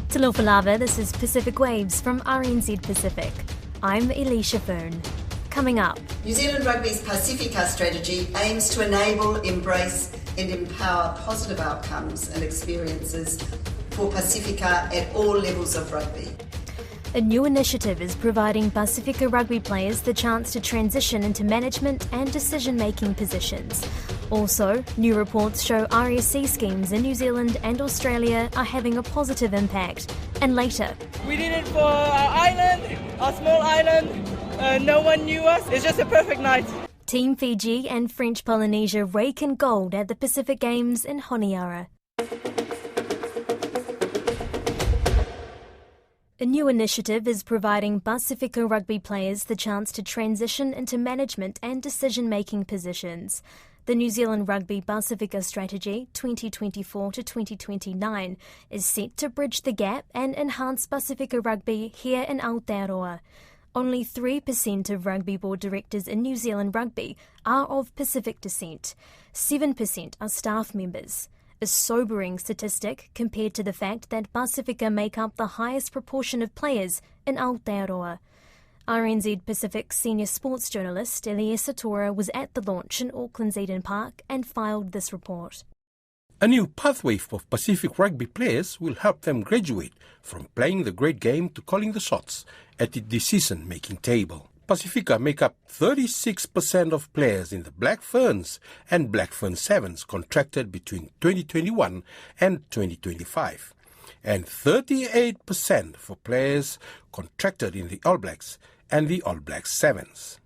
Talofa lava, this is Pacific Waves from RNZ Pacific. I'm Elisha Fern. Coming up. New Zealand Rugby's Pasifika strategy aims to enable, embrace and empower positive outcomes and experiences for Pasifika at all levels of rugby. A new initiative is providing Pasifika rugby players the chance to transition into management and decision-making positions. Also, new reports show RSE schemes in New Zealand and Australia are having a positive impact. And later, we did it for our island, our small island. No one knew us. It's just a perfect night. Team Fiji and French Polynesia rake in gold at the Pacific Games in Honiara. A new initiative is providing Pasifika rugby players the chance to transition into management and decision-making positions. The New Zealand Rugby Pasifika Strategy 2024 to 2029 is set to bridge the gap and enhance Pasifika rugby here in Aotearoa. Only 3% of rugby board directors in New Zealand Rugby are of Pacific descent. 7% are staff members. A sobering statistic compared to the fact that Pasifika make up the highest proportion of players in Aotearoa. RNZ Pacific senior sports journalist Eliesa Tora was at the launch in Auckland's Eden Park and filed this report. A new pathway for Pacific rugby players will help them graduate from playing the great game to calling the shots at the decision-making table. Pasifika make up 36% of players in the Black Ferns and Black Fern Sevens contracted between 2021 and 2025, and 38% for players contracted in the All Blacks and the All Blacks Sevens.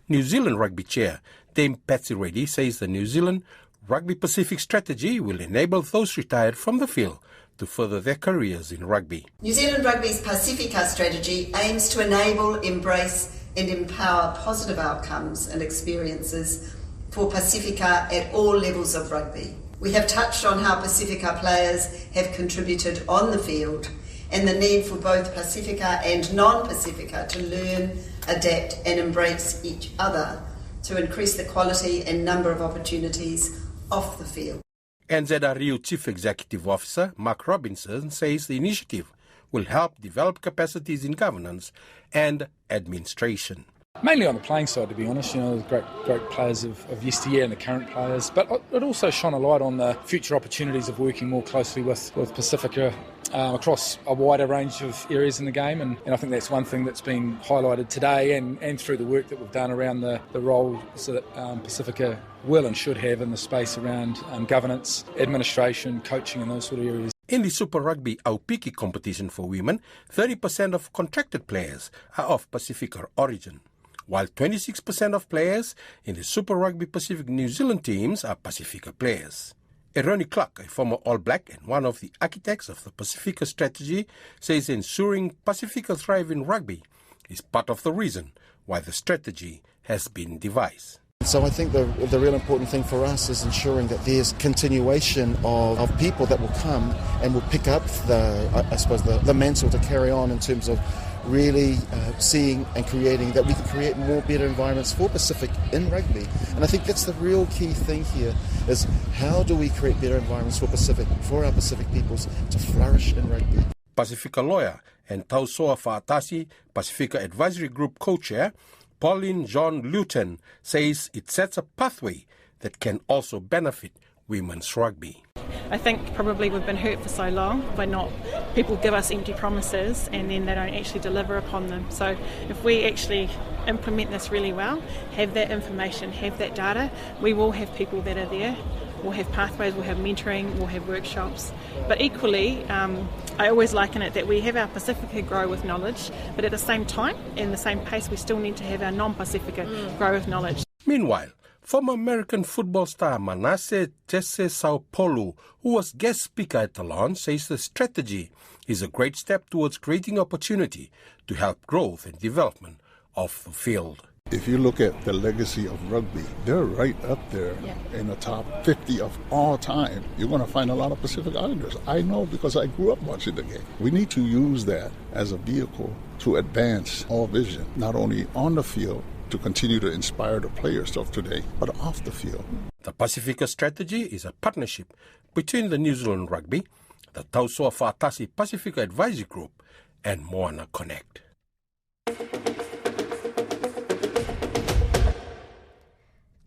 New Zealand Rugby Chair Dame Patsy Reddy says the New Zealand Rugby Pacific strategy will enable those retired from the field to further their careers in rugby. New Zealand Rugby's Pasifika strategy aims to enable, embrace and empower positive outcomes and experiences for Pasifika at all levels of rugby. We have touched on how Pasifika players have contributed on the field and the need for both Pasifika and non-Pasifika to learn, adapt and embrace each other to increase the quality and number of opportunities off the field. NZRU Chief Executive Officer Mark Robinson says the initiative will help develop capacities in governance and administration. Mainly on the playing side, to be honest, the great players of yesteryear and the current players, but it also shone a light on the future opportunities of working more closely with Pasifika across a wider range of areas in the game, and I think that's one thing that's been highlighted today and through the work that we've done around the role so that Pasifika will and should have in the space around governance, administration, coaching and those sort of areas. In the Super Rugby Aupiki competition for women, 30% of contracted players are of Pasifika origin, while 26% of players in the Super Rugby Pacific New Zealand teams are Pasifika players. Ronnie Clark, a former All Black and one of the architects of the Pasifika strategy, says ensuring Pasifika thrive in rugby is part of the reason why the strategy has been devised. So I think the real important thing for us is ensuring that there's continuation of people that will come and will pick up the mantle to carry on in terms of really seeing and creating that we can create more better environments for Pacific in rugby. And I think that's the real key thing here is how do we create better environments for our Pacific peoples to flourish in rugby. Pasifika lawyer and Tausoa Fa'atasi Pasifika Advisory Group co-chair Pauline John Luton says it sets a pathway that can also benefit women's rugby. I think probably we've been hurt for so long by people give us empty promises and then they don't actually deliver upon them. So if we actually implement this really well, have that information, have that data, we will have people that are there. We'll have pathways, we'll have mentoring, we'll have workshops. But equally, I always liken it that we have our Pasifika grow with knowledge, but at the same time, in the same pace, we still need to have our non-Pasifika grow with knowledge. Meanwhile, former American football star Manasseh Tese Saupolu, who was guest speaker at the launch, says the strategy is a great step towards creating opportunity to help growth and development of the field. If you look at the legacy of rugby, they're right up there in the top 50 of all time. You're going to find a lot of Pacific Islanders. I know because I grew up watching the game. We need to use that as a vehicle to advance our vision, not only on the field, to continue to inspire the players of today, but off the field. The Pasifika strategy is a partnership between the New Zealand Rugby, the Tausoa Whaatasi Pasifika Advisory Group, and Moana Connect.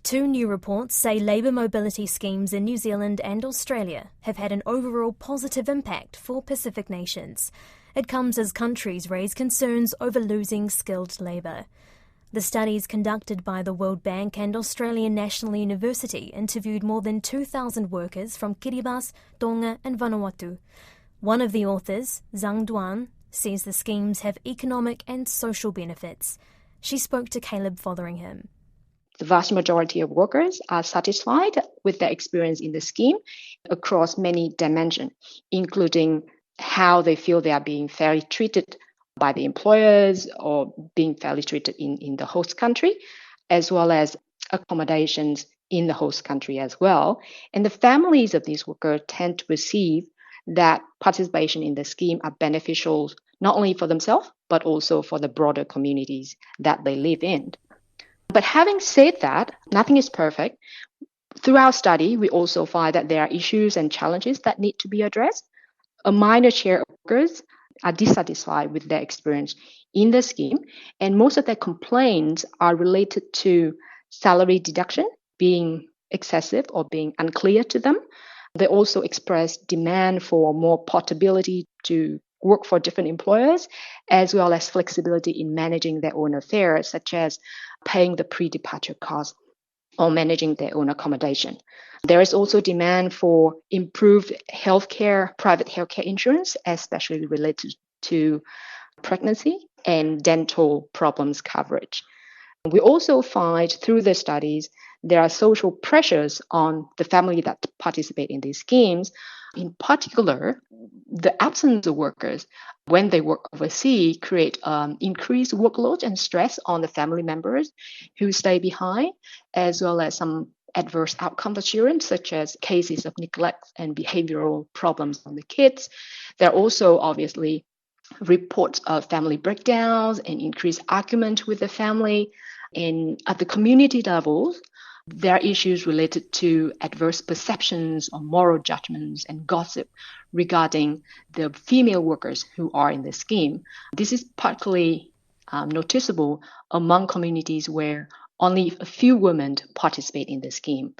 Two new reports say labour mobility schemes in New Zealand and Australia have had an overall positive impact for Pacific nations. It comes as countries raise concerns over losing skilled labour. The studies conducted by the World Bank and Australian National University interviewed more than 2,000 workers from Kiribati, Tonga and Vanuatu. One of the authors, Zhang Duan, says the schemes have economic and social benefits. She spoke to Caleb Fotheringham. The vast majority of workers are satisfied with their experience in the scheme across many dimensions, including how they feel they are being fairly treated by the employers or being fairly treated in the host country, as well as accommodations in the host country as well. And the families of these workers tend to perceive that participation in the scheme are beneficial not only for themselves, but also for the broader communities that they live in. But having said that, nothing is perfect. Through our study, we also find that there are issues and challenges that need to be addressed. A minor share of workers are dissatisfied with their experience in the scheme, and most of their complaints are related to salary deduction being excessive or being unclear to them. They also express demand for more portability to work for different employers, as well as flexibility in managing their own affairs, such as paying the pre-departure costs or managing their own accommodation. There is also demand for improved private healthcare insurance, especially related to pregnancy and dental problems coverage. We also find through the studies there are social pressures on the family that participate in these schemes. In particular, the absence of workers when they work overseas create increased workload and stress on the family members who stay behind, as well as some adverse outcome for children, such as cases of neglect and behavioral problems on the kids. There are also obviously reports of family breakdowns and increased argument with the family. And at the community levels, there are issues related to adverse perceptions or moral judgments and gossip regarding the female workers who are in the scheme. This is particularly noticeable among communities where only a few women participate in the scheme.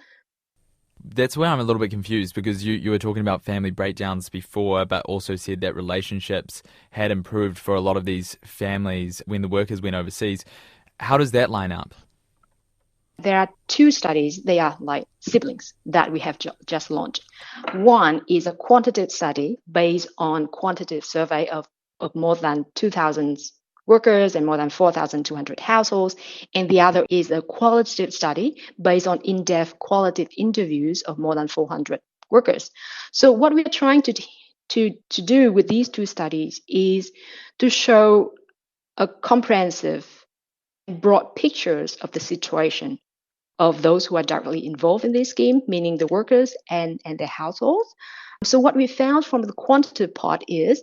That's where I'm a little bit confused, because you were talking about family breakdowns before, but also said that relationships had improved for a lot of these families when the workers went overseas. How does that line up? There are two studies, they are like siblings, that we have just launched. One is a quantitative study based on quantitative survey of more than 2,000 workers and more than 4,200 households. And the other is a qualitative study based on in-depth qualitative interviews of more than 400 workers. So what we're trying to do with these two studies is to show a comprehensive, broad pictures of the situation of those who are directly involved in this scheme, meaning the workers and their households. So what we found from the quantitative part is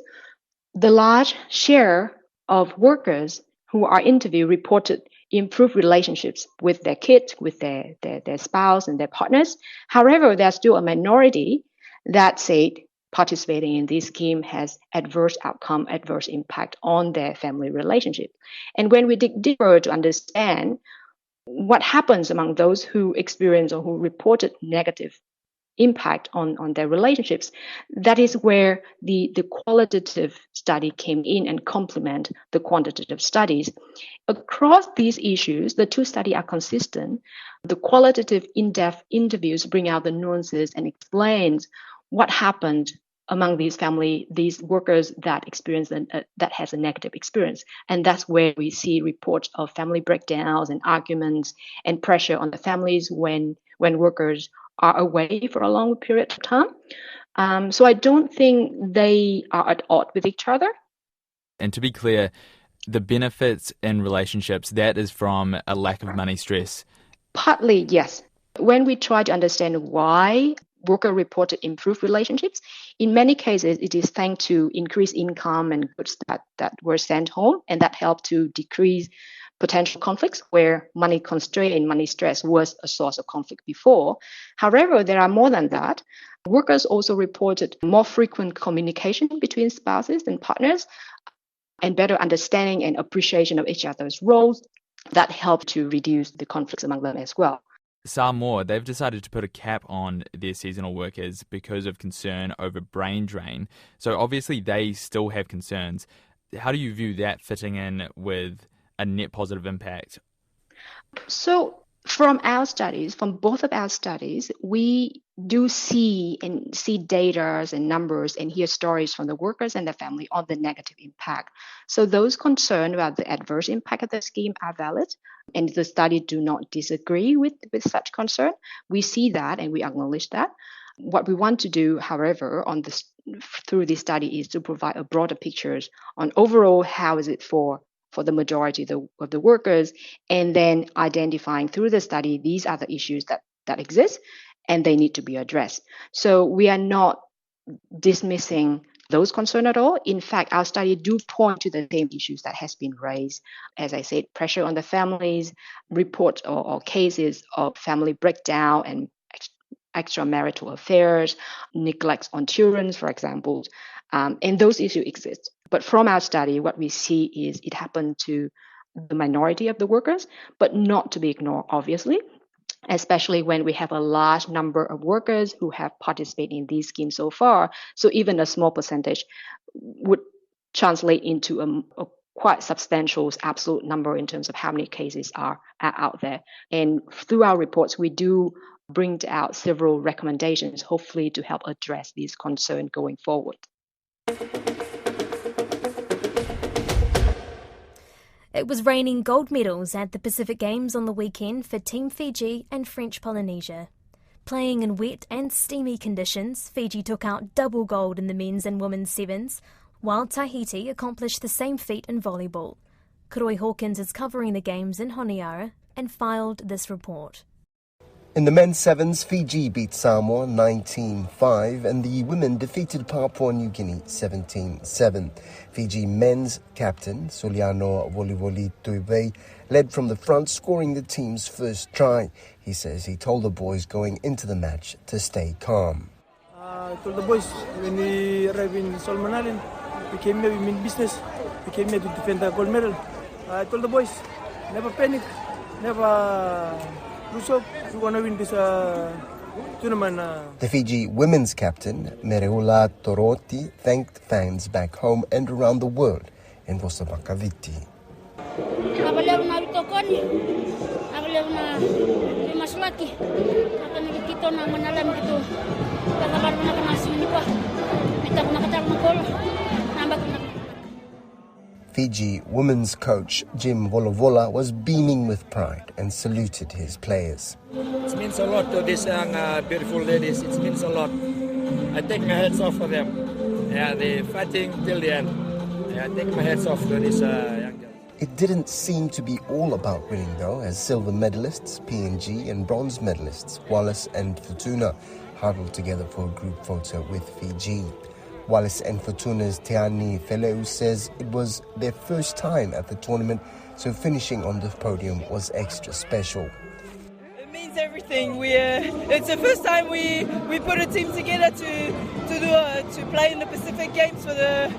the large share of workers who are interviewed reported improved relationships with their kids, with their spouse and their partners. However, there's still a minority that said participating in this scheme has adverse outcome, adverse impact on their family relationship. And when we dig deeper to understand what happens among those who experience or who reported negative impact on their relationships, that is where the qualitative study came in and complement the quantitative studies. Across these issues, the two studies are consistent. The qualitative in-depth interviews bring out the nuances and explains what happened among these workers that experience that has a negative experience. And that's where we see reports of family breakdowns and arguments and pressure on the families when workers are away for a long period of time. So I don't think they are at odds with each other. And to be clear, the benefits in relationships, that is from a lack of money stress? Partly, yes. When we try to understand why worker reported improved relationships, in many cases it is thanks to increased income and goods that were sent home, and that helped to decrease potential conflicts where money constraint and money stress was a source of conflict before. However, there are more than that. Workers also reported more frequent communication between spouses and partners and better understanding and appreciation of each other's roles that helped to reduce the conflicts among them as well. Samoa, they've decided to put a cap on their seasonal workers because of concern over brain drain. So obviously they still have concerns. How do you view that fitting in with a net positive impact? So from both of our studies, we do see data and numbers and hear stories from the workers and the family on the negative impact. So those concerned about the adverse impact of the scheme are valid, and the study do not disagree with such concern. We see that and we acknowledge that. What we want to do, however, through this study is to provide a broader pictures on overall how is it for the majority of the workers, and then identifying through the study these are the issues that exist and they need to be addressed. So we are not dismissing those concerns at all. In fact, our study do point to the same issues that has been raised. As I said, pressure on the families, reports or cases of family breakdown and extramarital affairs, neglect on children, for example, and those issues exist. But from our study, what we see is it happened to the minority of the workers, but not to be ignored, obviously, especially when we have a large number of workers who have participated in these schemes so far. So even a small percentage would translate into a quite substantial absolute number in terms of how many cases are out there. And through our reports, we do bring out several recommendations, hopefully to help address these concerns going forward. It was raining gold medals at the Pacific Games on the weekend for Team Fiji and French Polynesia. Playing in wet and steamy conditions, Fiji took out double gold in the men's and women's sevens, while Tahiti accomplished the same feat in volleyball. Koroi Hawkins is covering the games in Honiara and filed this report. In the men's sevens, Fiji beat Samoa 19-5 and the women defeated Papua New Guinea 17-7. Fiji men's captain Suliano Volivoli Tuibei led from the front, scoring the team's first try. He says he told the boys going into the match to stay calm. I told the boys when we arrived in Solomon Island, we came here, we mean business. We came here to defend the gold medal. I told the boys, never panic, never lose hope. We want to win this tournament. The Fiji women's captain, Mereula Toroti, thanked fans back home and around the world in Vosamakaviti. Fiji women's coach Jim Volovola was beaming with pride and saluted his players. It means a lot to these young, beautiful ladies. It means a lot. I take my hats off for them. Yeah, they're fighting till the end. Yeah, I take my hats off to these young girls. It didn't seem to be all about winning, though, as silver medalists, PNG, and bronze medalists, Wallace and Fortuna, huddled together for a group photo with Fiji. Wallace and Fortuna's Teani Feleu says it was their first time at the tournament, so finishing on the podium was extra special. It means everything. It's the first time we put a team together to play in the Pacific Games for the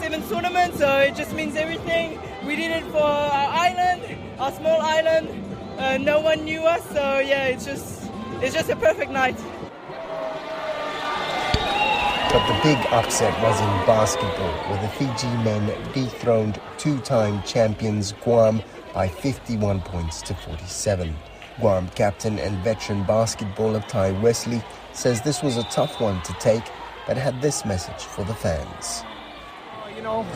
seventh tournament, so it just means everything. We did it for our island, our small island. No one knew us, so yeah, it's just a perfect night. But the big upset was in basketball, where the Fiji men dethroned two-time champions Guam by 51 points to 47. Guam captain and veteran basketballer Ty Wesley says this was a tough one to take, but had this message for the fans. You know,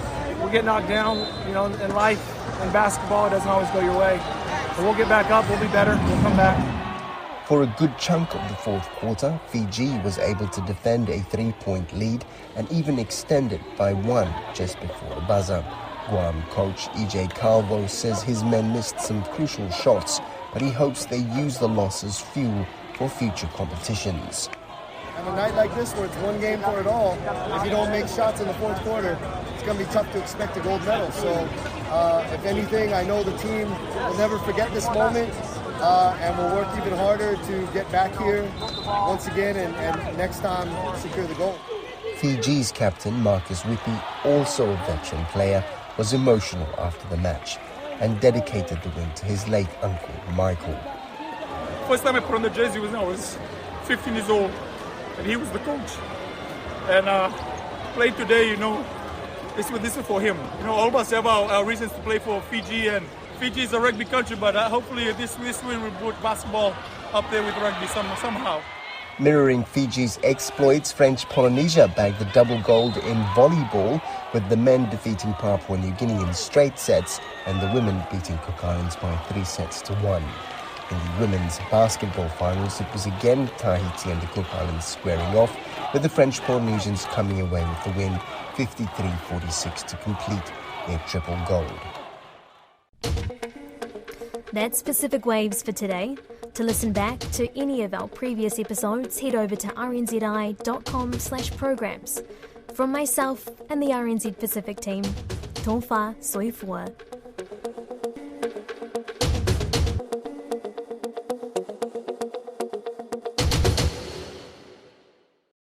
we get knocked down, in life, in basketball, it doesn't always go your way. But we'll get back up, we'll be better, we'll come back. For a good chunk of the fourth quarter, Fiji was able to defend a 3-point lead and even extend it by one just before the buzzer. Guam coach E.J. Calvo says his men missed some crucial shots, but he hopes they use the loss as fuel for future competitions. On a night like this where it's one game for it all, if you don't make shots in the fourth quarter, it's going to be tough to expect a gold medal. So If anything, I know the team will never forget this moment, and we'll work even harder to get back here once again and next time secure the goal. Fiji's captain, Marcus Whippy, also a veteran player, was emotional after the match and dedicated the win to his late uncle, Michael. First time I put on the jersey was when I was 15 years old, and he was the coach. And playing today, you know, this is for him. You know, all of us have our reasons to play for Fiji, and Fiji is a rugby country, but hopefully this win will put basketball up there with rugby somehow. Mirroring Fiji's exploits, French Polynesia bagged the double gold in volleyball, with the men defeating Papua New Guinea in straight sets and the women beating Cook Islands by 3-1. In the women's basketball finals, it was again Tahiti and the Cook Islands squaring off, with the French Polynesians coming away with the win 53-46 to complete their triple gold. That's Pacific Waves for today. To listen back to any of our previous episodes, head over to rnzi.com/programs. From myself and the RNZ Pacific team, Tōwha Soifua.